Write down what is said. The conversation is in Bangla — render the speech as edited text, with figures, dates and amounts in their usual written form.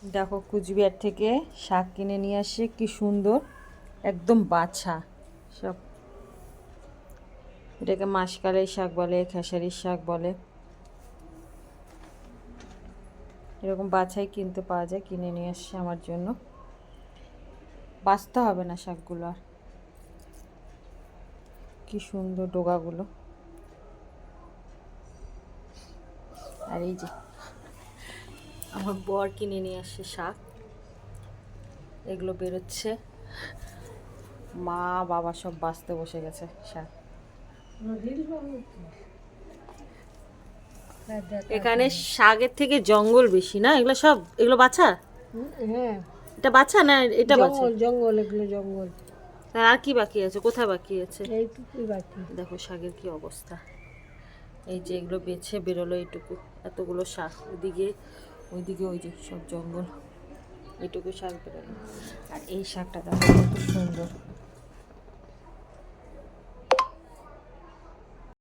দেখো কুচবিহার থেকে শাক কিনে নিয়ে আসে, কি সুন্দর একদম বাছা সব। এটাকে মাসকালের শাক বলে, খেসারির শাক বলে। এরকম বাছাই কিনতে পাওয়া যায়, কিনে নিয়ে আসছে আমার জন্য। বাছতে হবে না শাকগুলো আর। কি সুন্দর ডোগাগুলো। আর এই যে আমার বর কিনে নিয়ে আসছে শাক, এগুলো বেরোচ্ছে। মা বাবা সব বাছতে বসে গেছে শাক। এখানে শাকের থেকে জঙ্গল বেশি না? এগুলো সব, এগুলো বাছা? হ্যাঁ, এটা বাছা না এটা বাছা? জঙ্গল জঙ্গল, এগুলো জঙ্গল। আর কি বাকি আছে? কোথায় বাকি আছে? এইটুকুই বাকি। দেখো শাকের কি অবস্থা। এই যে এগুলো বেছে বেরোলো এইটুকু, এতগুলো শাক। ওইদিকে ওই যে সব জঙ্গল, এইটুকু শাক বেরোলো। আর এই শাকটা দেখো কত সুন্দর।